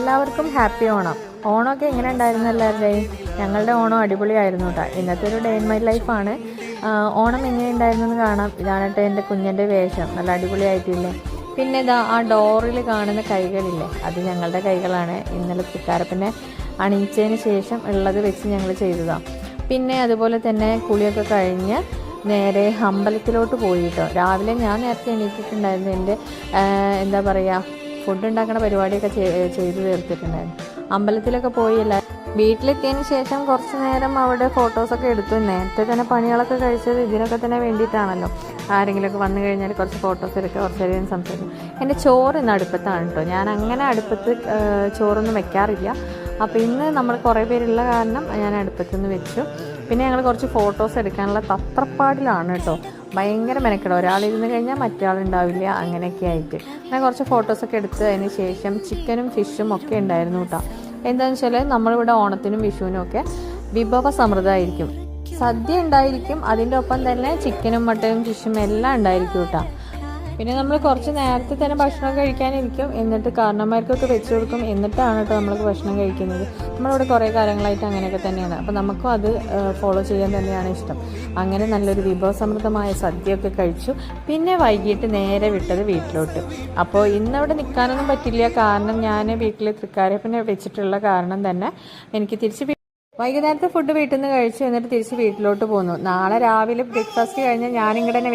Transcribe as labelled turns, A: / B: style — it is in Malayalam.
A: എല്ലാവർക്കും ഹാപ്പി ഓണം. ഓണമൊക്കെ എങ്ങനെ ഉണ്ടായിരുന്നു എല്ലാവരുടെയും? ഞങ്ങളുടെ ഓണം അടിപൊളിയായിരുന്നു കേട്ടോ. ഇന്നത്തെ ഒരു ഡേ ഇൻ മൈ ലൈഫാണ്. ഓണം എങ്ങനെ ഉണ്ടായിരുന്നു എന്ന് കാണാം. ഇതാണ് കേട്ടോ എൻ്റെ കുഞ്ഞിൻ്റെ വേഷം. നല്ല അടിപൊളിയായിട്ടില്ലേ? പിന്നെ ഇതാ ആ ഡോറിൽ കാണുന്ന കൈകളില്ലേ, അത് ഞങ്ങളുടെ കൈകളാണ്. ഇന്നലെ തൃക്കാരപ്പനെ അണിയിച്ചതിന് ശേഷം ഉള്ളത് വെച്ച് ഞങ്ങൾ ചെയ്തതാണ്. പിന്നെ അതുപോലെ തന്നെ കുളിയൊക്കെ കഴിഞ്ഞ് നേരെ അമ്പലത്തിലോട്ട് പോയി കേട്ടോ. രാവിലെ ഞാൻ നേരത്തെ എണീറ്റിട്ടുണ്ടായിരുന്നു. എൻ്റെ എന്താ പറയുക, ഫുഡ് ഉണ്ടാക്കുന്ന പരിപാടിയൊക്കെ ചെയ്ത് തീർത്തിട്ടുണ്ടായിരുന്നു. അമ്പലത്തിലൊക്കെ പോയില്ല. വീട്ടിലെത്തിയതിന് ശേഷം കുറച്ച് നേരം അവിടെ ഫോട്ടോസൊക്കെ എടുത്തു. നേരത്തെ തന്നെ പണികളൊക്കെ കഴിച്ചത് ഇതിനൊക്കെ തന്നെ വേണ്ടിയിട്ടാണല്ലോ. ആരെങ്കിലുമൊക്കെ വന്നു കഴിഞ്ഞാൽ കുറച്ച് ഫോട്ടോസ് എടുക്കുക, കുറച്ച് നേരം സംസാരിക്കും. എൻ്റെ ചോറ് ഇന്ന് അടുപ്പത്താണ് കേട്ടോ. ഞാൻ അങ്ങനെ അടുപ്പത്ത് ചോറൊന്നും വെക്കാറില്ല. അപ്പോൾ ഇന്ന് നമ്മൾ കുറേ പേരുള്ള കാരണം ഞാൻ അടുപ്പത്തുനിന്ന് വെച്ചു. പിന്നെ ഞങ്ങൾ കുറച്ച് ഫോട്ടോസ് എടുക്കാനുള്ള തത്രപ്പാടിലാണ് കേട്ടോ. ഭയങ്കര മെനക്കെടും. ഒരാളിരുന്ന് കഴിഞ്ഞാൽ മറ്റൊരാളുണ്ടാവില്ല, അങ്ങനെയൊക്കെ ആയിട്ട്. അങ്ങനെ കുറച്ച് ഫോട്ടോസൊക്കെ എടുത്ത് അതിന് ശേഷം ചിക്കനും ഫിഷും ഒക്കെ ഉണ്ടായിരുന്നു കേട്ടോ. എന്താണെന്ന് വെച്ചാൽ നമ്മളിവിടെ ഓണത്തിനും വിഷുവിനും ഒക്കെ വിഭവ സമൃദ്ധമായിരിക്കും. സദ്യ ഉണ്ടായിരിക്കും, അതിൻ്റെ ഒപ്പം തന്നെ ചിക്കനും മട്ടനും ഫിഷും എല്ലാം ഉണ്ടായിരിക്കും കേട്ടോ. പിന്നെ നമ്മൾ കുറച്ച് നേരത്തെ തന്നെ ഭക്ഷണം കഴിക്കാനിരിക്കും. എന്നിട്ട് കാരണന്മാർക്കൊക്കെ വെച്ച് കൊടുക്കും. എന്നിട്ടാണ് കേട്ടോ നമ്മൾക്ക് ഭക്ഷണം കഴിക്കുന്നത്. നമ്മളിവിടെ കുറേ കാലങ്ങളായിട്ട് അങ്ങനെയൊക്കെ തന്നെയാണ്. അപ്പോൾ നമുക്കും അത് ഫോളോ ചെയ്യാൻ തന്നെയാണ് ഇഷ്ടം. അങ്ങനെ നല്ലൊരു വിഭവസമൃദ്ധമായ സദ്യയൊക്കെ കഴിച്ചു. പിന്നെ വൈകിട്ട് നേരെ വിട്ടത് വീട്ടിലോട്ട്. അപ്പോൾ ഇന്നവിടെ നിൽക്കാനൊന്നും പറ്റില്ല. കാരണം ഞാൻ വീട്ടിൽ തൃക്കാരപ്പനെ വെച്ചിട്ടുള്ള കാരണം തന്നെ എനിക്ക് തിരിച്ച് വൈകുന്നേരത്തെ ഫുഡ് വീട്ടിൽ നിന്ന് കഴിച്ചു. എന്നിട്ട് തിരിച്ച് വീട്ടിലോട്ട് പോന്നു. നാളെ രാവിലെ ബ്രേക്ക്ഫാസ്റ്റ് കഴിഞ്ഞാൽ ഞാനിങ്ങോട്ട് തന്നെ